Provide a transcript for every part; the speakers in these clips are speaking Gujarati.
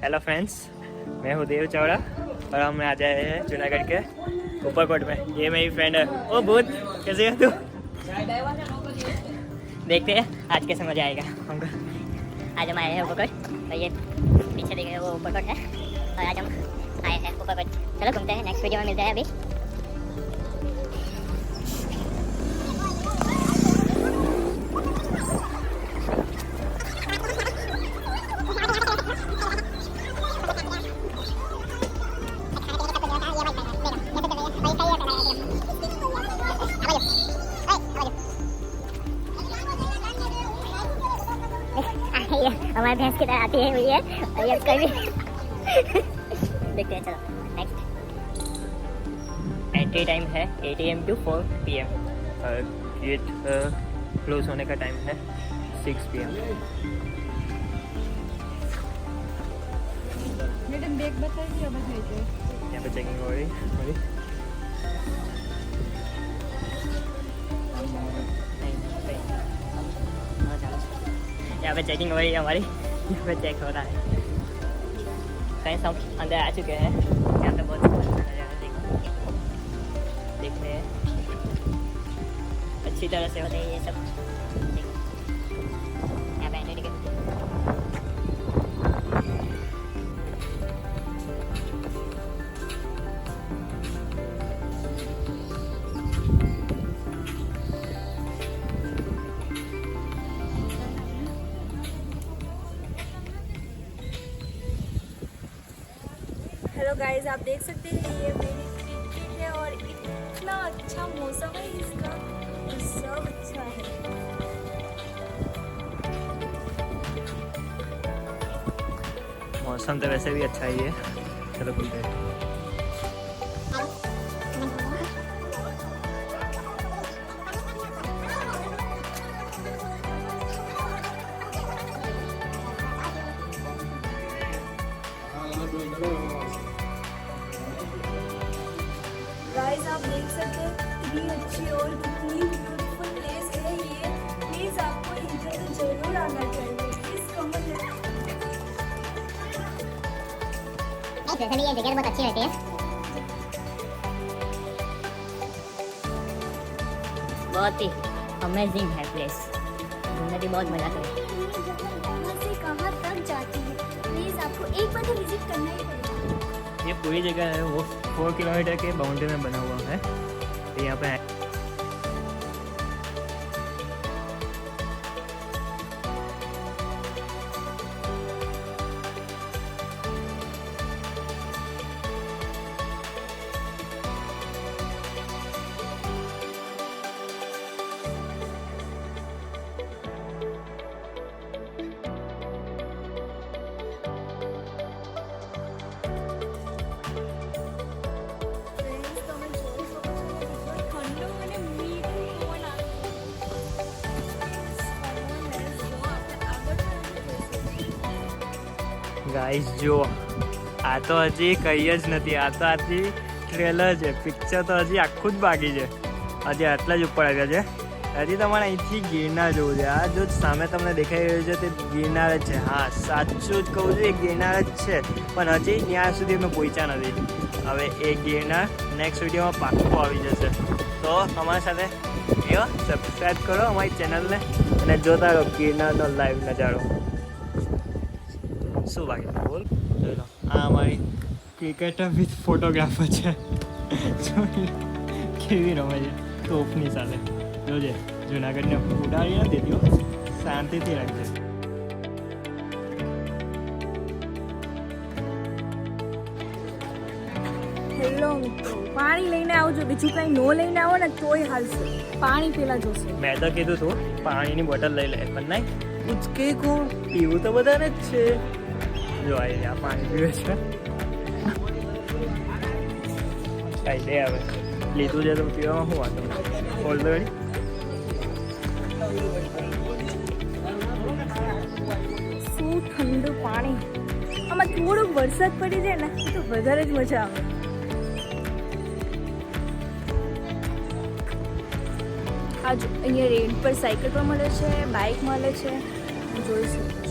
हेलो फ्रेंड्स, मैं हूँ देव चावड़ा और हम आज आए हैं जूनागढ़ के ऊपरकोट में। ये मेरी फ्रेंड है। ओ भूत, कैसे है तू? देखते हैं आज कैसे मजा आएगा हमको। आज हम आए हैं ऊपरकोट और ये पीछे देख रहे हैं वो ऊपरकोट है और आज हम आए हैं ऊपरकोट। चलो घूमते हैं, नेक्स्ट वीडियो में मिलते हैं। अभी हमारे भैंस की तरह आती है हुई है और ये उसका भी देखते हैं। चलो नेक्स्ट। एंट्री टाइम है 8 AM to 4 PM और गेट क्लोज होने का टाइम है 6 PM। मैडम बैग बताइए, बताइए। यहाँ पे चेकिंग हो रही है। यहाँ पे चेकिंग हो रही है हमारी। यहाँ पे चेक हो रहा है। कहीं सब अंदर आ चुके हैं। यहाँ पे बहुत नज़ारा देखते हैं। अच्छी तरह से होते हैं ये सब। यहाँ पे एंट्री टिकट हेलो गाइस, आप देख सकते हैं ये मेरी टिकट है और इतना अच्छा मौसम है इसका और सब अच्छा है। मौसम तो वैसे भी अच्छा ही है। चलो खुलते हैं। गाइस, आप देख सकते हैं कितनी अच्छी और कितनी ब्यूटीफुल प्लेस है ये। प्लीज आपको इधर तो जरूर आना चाहिए। प्लीज कमेंट वैसे भी ये जगह बहुत अच्छी रहती है। बहुत ही अमेजिंग है प्लेस। घूमने की बहुत मजा आता है। कहाँ से कहाँ तक जाती है। प्लीज आपको एक बार तो विजिट करना ही पड़ेगा। ये पूरी जगह है वो 4 किलोमीटर के बाउंड्री में बना हुआ है। तो यहाँ पे ગાઈસ જો આ તો હજી કંઈ જ નથી, આ તો હજી ટ્રેલર છે, પિક્ચર તો હજી આખું જ બાકી છે. હજી આટલા જ ઉપર આવ્યા છે. હજી તમારે અહીંથી ગિરનાર જોવું છે. આ જો સામે તમને દેખાઈ રહ્યું છે તે ગિરનાર જ છે. હા, સાચું જ કહું છું, એ ગિરનાર જ છે, પણ હજી ત્યાં સુધી અમે પહોંચ્યા નથી. હવે એ ગિરનાર નેક્સ્ટ વિડીયોમાં પાક્કું આવી જશે. તો અમારી સાથે એવો સબસ્ક્રાઈબ કરો અમારી ચેનલને અને જોતા રહો ગિરનારનો લાઈવ નજારો. શું બાકી બોલ? જોઈ લો, આ અમારી ક્રિકેટર વિથ ફોટોગ્રાફર છે. જોઈ લો કેવી રમે છે તોપની સાથે. જોજે, જુનાગઢને ઉડાડી ન દેતી હો, શાંતિથી રાખજે. હેલો મિત્રો, પાણી લઈને આવજો. બીજું કઈ નો લઈને આવો ને તોય હાલશે. પાણી પેલા જોશે. મેં તો કીધું તું પાણીની બોટલ લઈ લે, પણ નહીં, ઉચકે કોણ? પીવું તો બધાને જ છે. જો આવી આ પાણી પીવે છે. કાંઈ દે હવે, લીધું છે તો પીવામાં શું વાંધો? ઓલરેડી શું ઠંડુ પાણી. આમાં થોડુંક વરસાદ પડી જાય ને તો વધારે જ મજા આવે. આ જો અહીંયા રેન્ટ પર સાયકલ પણ મળે છે, બાઇક મળે છે, જોઈ શકો છો.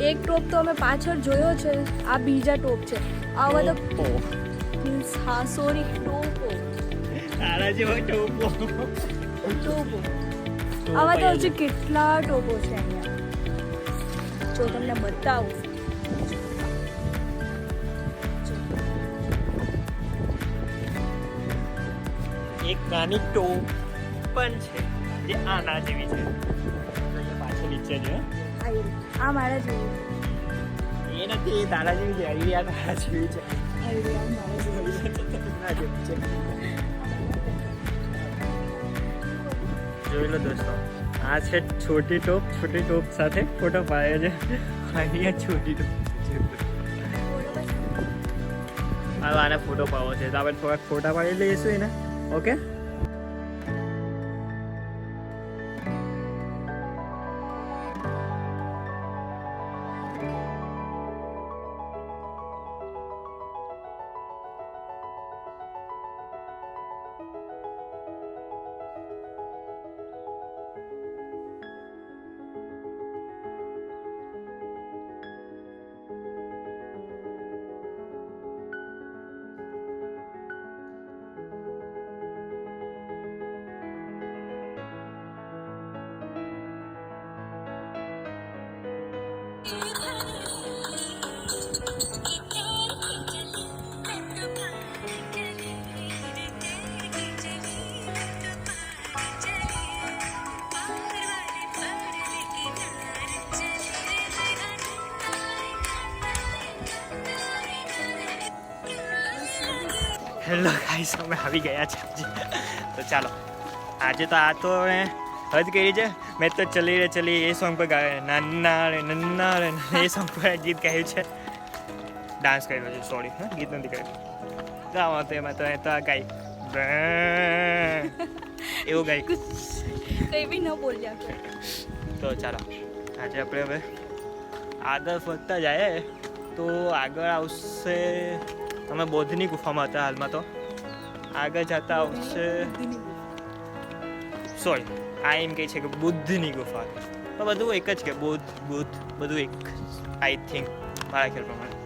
એક ટોપ તો અમે પાછળ જોયો છે, આ બીજા ટોપ છે. આવા તો મીન્સ હા સોરી ટોપો તારા જેવો ટોપો. આવા તો હજી કેટલા ટોપો છે અહીંયા, જો તમને બતાવું. એક નાની ટોપ પણ છે જે આના જેવી છે. પાછળ નીચે છે. આ મારા જેવું એ નથી, તારા જેવી છે. આ તારા જેવી છે. જોઈ લો દોસ્તો, આ છે છોટી ટોપ. છોટી ટોપ સાથે ફોટો પાડ્યો છે. અહીંયા છોટી ટોપ. હવે આને ફોટો પાડવો છે તો આપણે થોડાક ફોટા પાડી લઈશું એને. ઓકે. હેલો ગાઈસ, અમે આવી ગયા છે તો ચાલો આજે તો આ તો હદ કરી છે. મેં તો ચલી એ સોંગ પર ગાય નન્ના રે એ સોંગ પર ગીત ગાયું છે, ડાન્સ કર્યો છે. સોરી, ગીત નથી કર્યું. ગાવા તો એમાં તો આ ગાઈ એવું ગાઈ. કંઈ બી ન બોલ્યા. તો ચાલો આજે આપણે હવે આગળ વધતા જાય તો આગળ આવશે. અમે બૌદ્ધની ગુફામાં હતા હાલમાં, તો આગળ જતા આવશે. સોરી, આ એમ કહે છે કે બુદ્ધની ગુફા, તો બધું એક જ કે બુદ્ધ બધું એક. આઈ થિંક મારા ખ્યાલ પ્રમાણે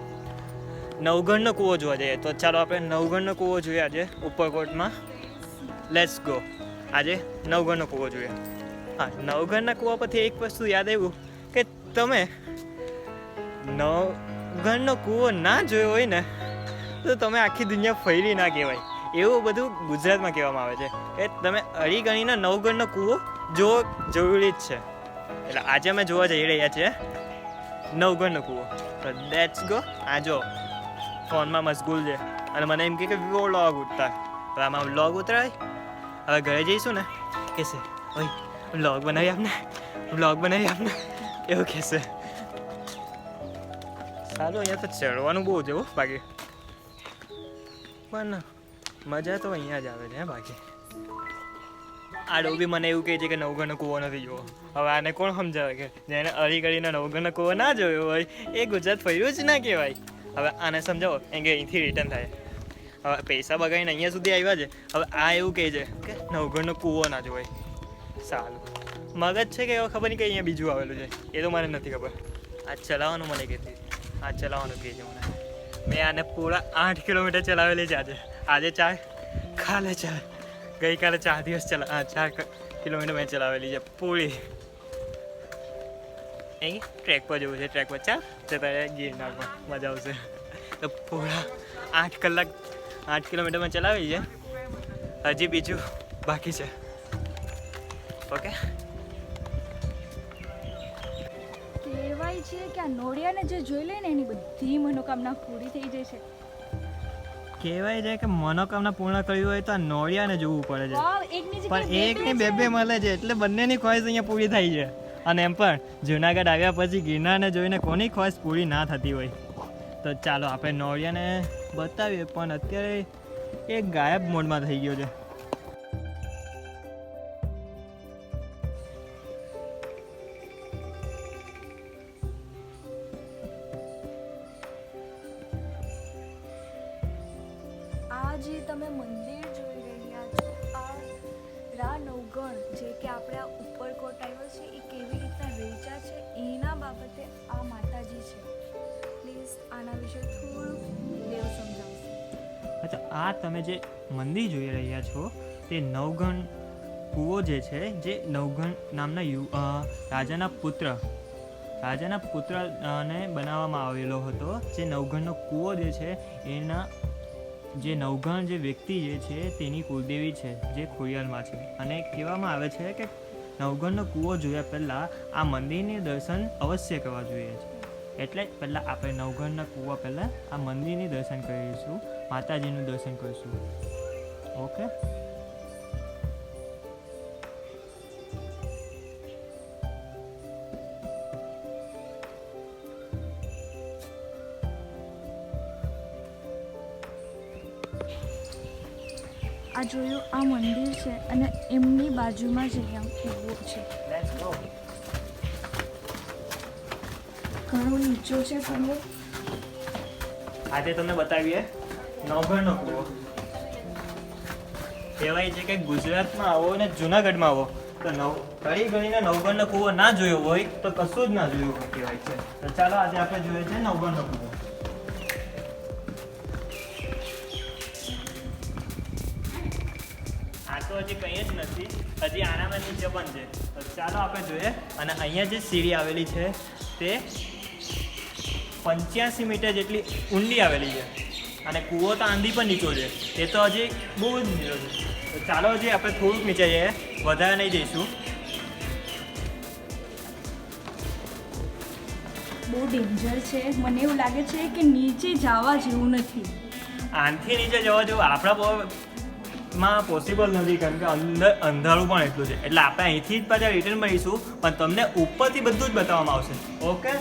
નવગણનો કૂવો જોવા જઈએ તો ચાલો આપણે નવગણનો કૂવો જોઈએ આજે ઉપરકોટમાં. Let's go. આજે નવગણનો કૂવો જોઈએ. હા, નવગણના કૂવા પરથી એક વસ્તુ યાદ આવ્યું કે તમે નવગણનો કૂવો ના જોયો હોય ને તો તમે આખી દુનિયા ફરી ના કહેવાય. એવું બધું ગુજરાતમાં કહેવામાં આવે છે કે તમે અડીગણીના નવગણનો કૂવો જોવો જરૂરી જ છે. એટલે આજે અમે જોવા જઈ રહ્યા છીએ નવગણનો કૂવો. તો લેટ્સ ગો. આ જો ફોનમાં મશગુલ છે અને મને એમ કે વ્લોગ ઉતરાય, તો આમાં વ્લોગ ઉતરાય. હવે ઘરે જઈશું ને કહેશે ઓય વ્લોગ બનાવી આપને એવું કહેશે. સારું, અહીંયા તો ચડવાનું બહુ છે બાકી, પણ મજા તો અહીંયા જ આવે છે. બાકી આ ડોબી મને એવું કહે છે કે નવગણનો કૂવો નથી જોવો. હવે આને કોણ સમજાવે કે જેને અડીગડીનો નવગણનો કૂવો ના જોયો હોય એ ગુજરાત ફર્યું જ ના કહેવાય. હવે આને સમજાવો એમ કે અહીંથી રિટર્ન થાય. હવે પૈસા બગાડીને અહીંયા સુધી આવ્યા છે, હવે આ એવું કહે છે કે નવગણનો કૂવો ના જોવાય. સારું, મગજ છે કે ખબર નહીં કે અહીંયા બીજું આવેલું છે, એ તો મને નથી ખબર. આ ચલાવવાનું મને કહેતી, આ ચલાવવાનું કહે છે મને. મેં આને પૂરા 8 કિલોમીટર ચલાવેલી છે આજે 4, કાલે 4, ગઈકાલે 4 દિવસ 4 કિલોમીટર મેં ચલાવેલી છે પૂરી. અહીં ટ્રેક પર જવું છે, ટ્રેક પર ચાલ જતા ગિરનારમાં મજા આવશે. તો પૂરા 8 કલાક 8 કિલોમીટર મેં ચલાવી છે, હજી બીજું બાકી છે. ઓકે. કહેવાય છે કે આ નોળિયાને જે જોઈ લે ને એની બધી મનોકામના પૂરી થઈ જાય છે. કહેવાય છે કે મનોકામના પૂર્ણ કરવી હોય તો આ નોળિયાને જોવું પડે છે, વાવ, એકની પણ જગ્યાએ એકની બે મળે છે એટલે બંનેની ખ્વાહિશ અહીંયા પૂરી થાય છે. અને એમ પણ જુનાગઢ આવ્યા પછી ગિરનારને જોઈને કોની ખ્વાહિશ પૂરી ના થતી હોય. તો ચાલો આપણે નોળિયાને બતાવીએ, પણ અત્યારે એ ગાયબ મોડમાં થઈ ગયો છે. આ જે તમે મંદિર જોઈ રહ્યા છો, આ રા નવગણ જે કે આપણે આ ઉપરકોટ આવ્યો છે એ કેવી રીતના વેચા છે એના બાબતે આ માતાજી આ તમે જે મંદિર જોઈ રહ્યા છો તે નવઘણ કૂવો જે છે, જે નવઘણ નામના રાજાના પુત્રને બનાવવામાં આવેલો હતો. જે નવઘણનો કૂવો જે છે એના જે નવઘણ જે વ્યક્તિ જે છે તેની કુળદેવી છે, જે ખોડિયારમાં છે. અને કહેવામાં આવે છે કે નવઘણનો કૂવો જોયા પહેલાં આ મંદિરની દર્શન અવશ્ય કરવા જોઈએ છે. એટલે જ પહેલાં આપણે નવઘણના કૂવા પહેલાં આ મંદિરની દર્શન કરીશું, માતાજીનું દર્શન કરીશું. ઓકે, આ જોયું, આ મંદિર છે અને એમની બાજુમાં જ અહીંયા કૂવો છે. ઘણો નીચો છે કૂવો. આજે તમને બતાવીએ નવઘણનો કૂવો. કહેવાય છે કે ગુજરાતમાં આવો ને જુનાગઢમાં આવો તો ઘણી ઘણીને નવઘણનો કૂવો ના જોયો હોય તો કશું જ ના જોયું હોય કહેવાય છે. તો ચાલો આજે આપણે જોઈએ છે નવઘણનો કૂવો. આ તો હજી કંઈ જ નથી, હજી આનામાં નીચે પણ છે. તો ચાલો આપણે જોઈએ. અને અહીંયા જે સીડી આવેલી છે તે 85 મીટર જેટલી ઊંડી આવેલી છે. અને કૂવો તો આંધી પણ નીચો છે, તે તો હજી બહુ જ નીચો છે. તો ચાલો હજી આપણે થોડુંક નીચે જઈએ, વધારે નહીં જઈશું. બહુ ડેન્જર છે. મને એવું લાગે છે કે નીચે જવા જેવું નથી. આનથી નીચે જવા જેવું આપણા માં પોસિબલ નથી, કારણ કે અંદર અંધારું પણ એટલું છે. એટલે આપણે અહીંથી જ પાછા રિટર્ન મળીશું, પણ તમને ઉપરથી બધું જ બતાવવામાં આવશે. ઓકે,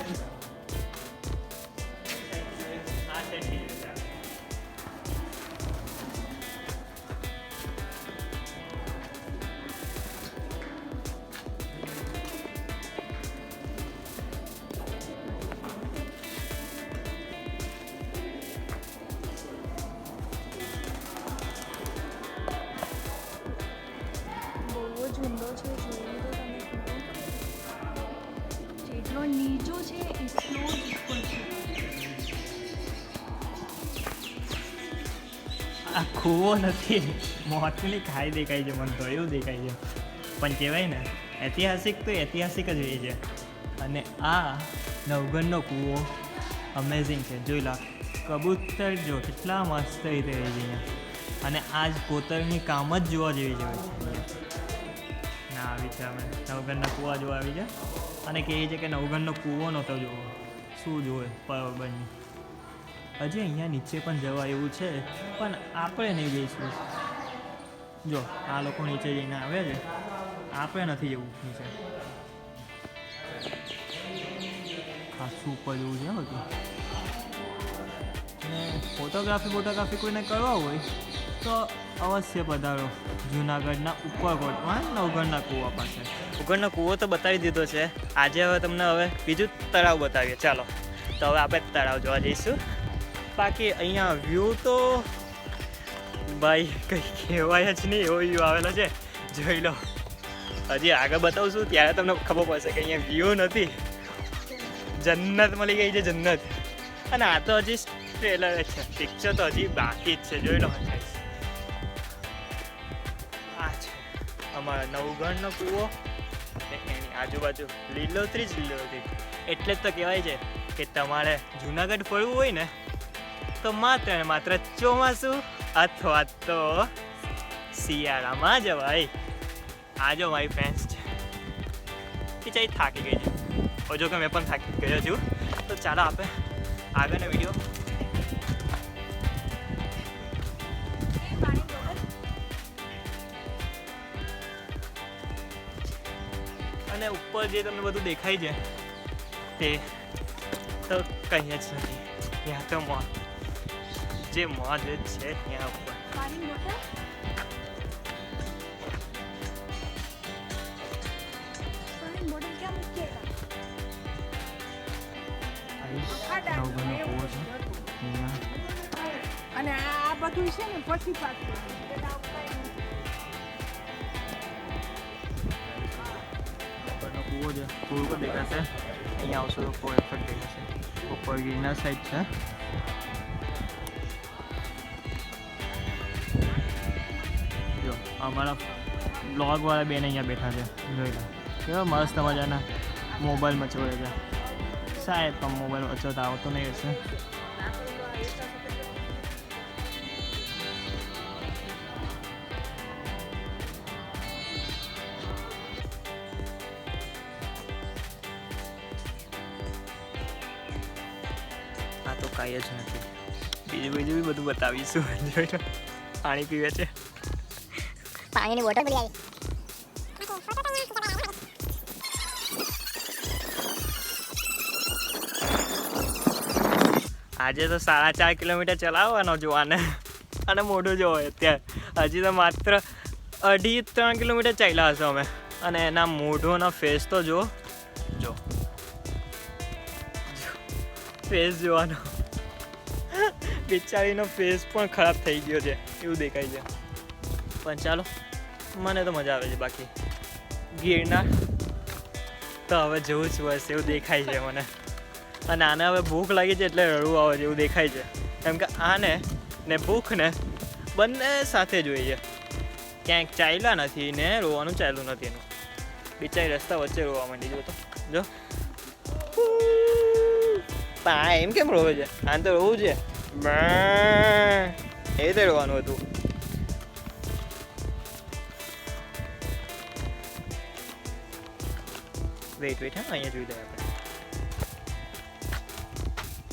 બહુ જ ઊંડો છે. જોયું તો તમે કૂવો જેટલો નીચો છે એટલો જ ઉપર છે. આ કૂવો નથી, મોતની ખાઈ દેખાય છે મને તો, એવું દેખાય છે. પણ કહેવાય ને ઐતિહાસિક તો ઐતિહાસિક જ રહી છે. અને આ નવઘણનો કૂવો અમેઝિંગ છે. જોઈ લો, કબૂતર જો કેટલા મસ્ત રીતે રહી છે અહીંયા. અને આ જ કોતરની કામ જ જોવા જેવી છે. ના આવી છે, અમે નવઘણના કૂવા જોવા આવી છે. અને કહે છે કે નવઘણનો કૂવો નહોતો જોવો, શું જોવે બરાબરની. હજી અહીંયા નીચે પણ જવા એવું છે, પણ આપણે નહીં જઈશું. જો આ લોકો નીચે જઈને આવે છે, આપણે નથી જવું નીચે. ખાસું ઉપર જેવું છે બધું. અને ફોટોગ્રાફી કોઈને કરવા હોય તો અવશ્ય પધારો જુનાગઢના ઉપરકોટમાં નવઘણના કૂવા પાસે. ઉપરનો કૂવો તો બતાવી દીધો છે. આજે હવે તમને બીજું તળાવ બતાવીએ. ચાલો, તો હવે આપણે તળાવ જોવા જઈશું. બાકી અહીંયા વ્યૂ તો ભાઈ કંઈ કહેવાય જ નહીં એવો વ્યૂ આવેલો છે. જોઈ લો, હજી આગળ બતાવશું ત્યારે તમને ખબર પડશે કે અહીંયા વ્યૂ નથી, જન્નત મળી ગઈ છે, જન્નત. અને આ તો હજી ટ્રેલર જ છે, પિક્ચર તો હજી બાકી જ છે. જોઈ લો, આ છે અમારા નવઘણનો કૂવો. એની આજુબાજુ લીલોતરી જ લીલોતરી. એટલે જ તો કહેવાય છે કે તમારે જુનાગઢ ફરવું હોય ને તો માત્ર ને માત્ર ચોમાસું અથવા તો શિયાળામાં જવાય. આ જો મારી ફ્રેન્ડ્સ છે, એ થાકી ગઈ છે. જો કે મેં પણ થાકી ગયો છું. તો ચાલો આપણે આગળનો વિડીયો. અને ઉપર જે તમને બધું દેખાય છે તે તો કંઈ જ નથી. ત્યાં તો જે મોજ છે ત્યાં ઉપર. નવઘણનો કૂવો છે અને આ બધું છે ને પછી પાછું કૂવો છે, કૂવો પણ દેખાશે. અહીંયા આવશો તો પરફેક્ટ દેખાશે. ઉપર ગિરનાર સાઈડ છે. અમારા બ્લોગવાળા બેન અહીંયા બેઠા છે, જોઈ લો કેવા મસ્ત મજાના મોબાઈલ મચોડે છે. સાહેબ પણ મોબાઈલ મચોતા આવતો નહીં હશે. આ તો કાંઈ જ નથી. બીજું બી બધું બતાવીશું. જોઈ લો પાણી પીવે છે. પાણીની બોટલ ભરી આવી. આજે તો 4.5 કિલોમીટર ચલાવવાનો જોવાને અને મોઢું જોવો અત્યારે. હજી તો માત્ર 2.5-3 કિલોમીટર ચાલ્યા હશો અમે. અને એના મોઢોનો ફેસ તો જો ફેસ જોવાનો. બિચારીનો ફેસ પણ ખરાબ થઈ ગયો છે એવું દેખાય છે. પણ ચાલો, મને તો મજા આવે છે. બાકી ગિરનાર તો હવે જવું જ હશે એવું દેખાય છે મને. અને આને હવે ભૂખ લાગી છે એટલે રડવું આવે છે એવું દેખાય છે. કેમ કે આને ને ભૂખને બંને સાથે જોઈએ. ક્યાંક ચાલ્યા નથી ને રોવાનું ચાલ્યું નથી એનું. બિચારી રસ્તા વચ્ચે રોવા માંડી. જો એમ કેમ રોવે છે? આને તો રોવું છે, એ રીતે રોવાનું હતું. વેઇટ હા, અહીંયા જોઈ લઈએ આપણે.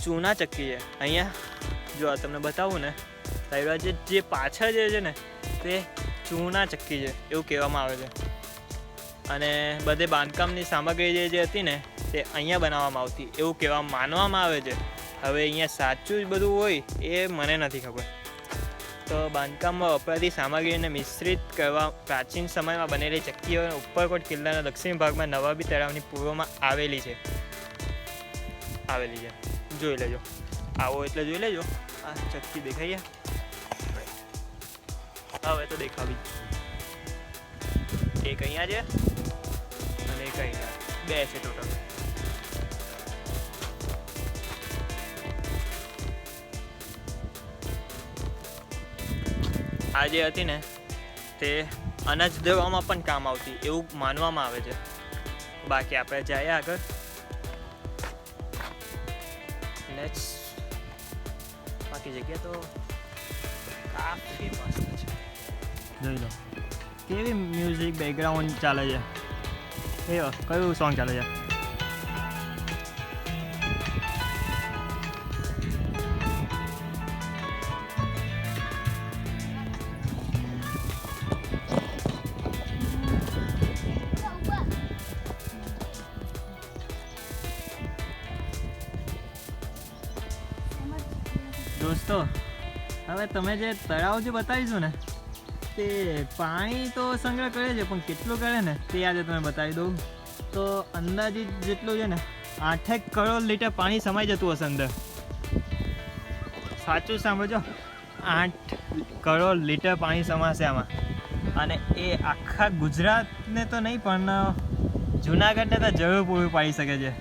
ચૂના ચક્કી છે અહીંયા. જો તમને બતાવું ને, તારી જે પાછળ જે છે ને તે ચૂના ચક્કી છે એવું કહેવામાં આવે છે. અને બધે બાંધકામની સામગ્રી જે હતી ને તે અહીંયા બનાવવામાં આવતી એવું માનવામાં આવે છે. હવે અહીંયા સાચું જ બધું હોય એ મને નથી ખબર. તો બાંધકામમાં વપરાતી સામગ્રીને મિશ્રિત કરવા પ્રાચીન સમયમાં બનેલી ચક્કીઓ ઉપરકોટ કિલ્લાના દક્ષિણ ભાગમાં નવાબી તળાવની પૂર્વમાં આવેલી છે. જોઈ લેજો. આવો એટલે જોઈ લેજો. આ ચક્કી દેખાય હવે તો દેખાવી. એક અહીંયા છે અને એક અહીંયા. 2 છે ટોટલ. આ જે હતી ને તે અનાજ દળવામાં પણ કામ આવતી એવું માનવામાં આવે છે. બાકી આપણે જઈએ આગળ. બાકી જગ્યા તો કાફી મસ્ત છે. જોઈ લો કેવી મ્યુઝિક બેકગ્રાઉન્ડ ચાલે છે. કયું સોંગ ચાલે છે? દોસ્તો, હવે તમે જે તળાવ જે બતાવીશું ને તે પાણી તો સંગ્રહ કરે છે, પણ કેટલું કરે ને તે આજે તમે બતાવી દઉં. તો અંદાજિત જેટલું છે ને 8 કરોડ લીટર પાણી સમાઈ જતું હશે અંદર. સાચું સાંભળજો, 8 કરોડ લીટર પાણી સમાશે આમાં. અને એ આખા ગુજરાતને તો નહીં પણ જુનાગઢને તો જરૂર પૂરું પાડી શકે છે.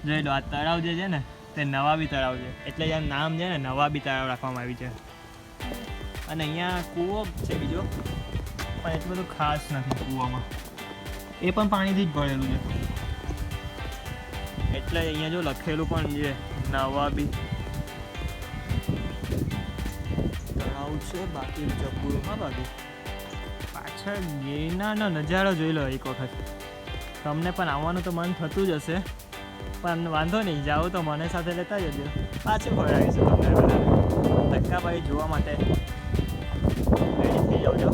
જોઈ લો આ તળાવ જે છે ને તે નવાબી તળાવ છે. એટલે જેમ નામ છે ને નવાબી તળાવ રાખવામાં આવ્યું છે. અને અહીંયા કૂવો છે બીજો, પણ એટલું બધું ખાસ નથી કૂવામાં. એ પણ પાણીથી જ ભરેલું છે. એટલે અહીંયા જો લખેલું પણ છે નવાબી તળાવ છે. બાકી જબરું હા. બાકી પાછળ ગિરનારનો નજારો જોઈ લો એક વખત. તમને પણ આવવાનું તો મન થતું જ હશે, પણ વાંધો નહીં, જાઓ તો મને સાથે લેતા જજો. પાછું ભરાવીશું તમને બધા ધક્કાભાઈ જોવા માટે. રેડી થઈ જાઓ છો.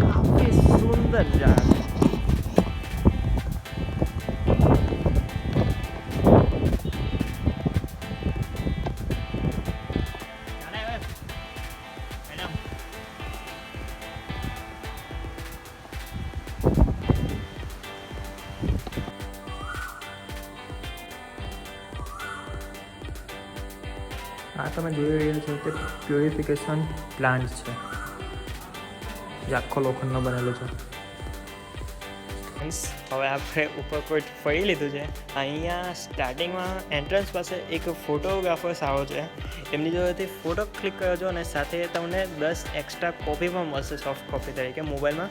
કાફી સુંદર જાણ. આ તમે જોઈ રહ્યા છો તે પ્યોરિફિકેશન પ્લાન્ટ છે જે આખો લોખંડનો બનેલો છે. ફ્રેન્ડ્સ હવે આપણે ઉપરકોટ ફરી લીધું છે. અહીંયા સ્ટાર્ટિંગમાં એન્ટ્રન્સ પાસે એક ફોટોગ્રાફર્સ આવો છે. એમની જોડેથી ફોટો ક્લિક કરો છો અને સાથે તમને 10 એક્સ્ટ્રા કોપી પણ મળશે સોફ્ટ કોપી તરીકે મોબાઈલમાં.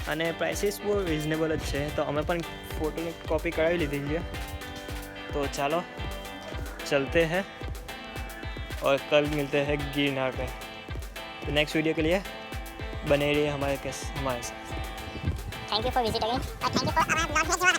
અને પ્રાઇસીસ બહુ રિઝનેબલ જ છે. તો અમે પણ ફોટોની કોપી કરાવી લીધી છે. तो चलो चलते हैं और कल मिलते हैं गिरनार पे. तो नेक्स्ट वीडियो के लिए बने रहिए हमारे साथ. Thank you for visit again और थैंक यू फॉर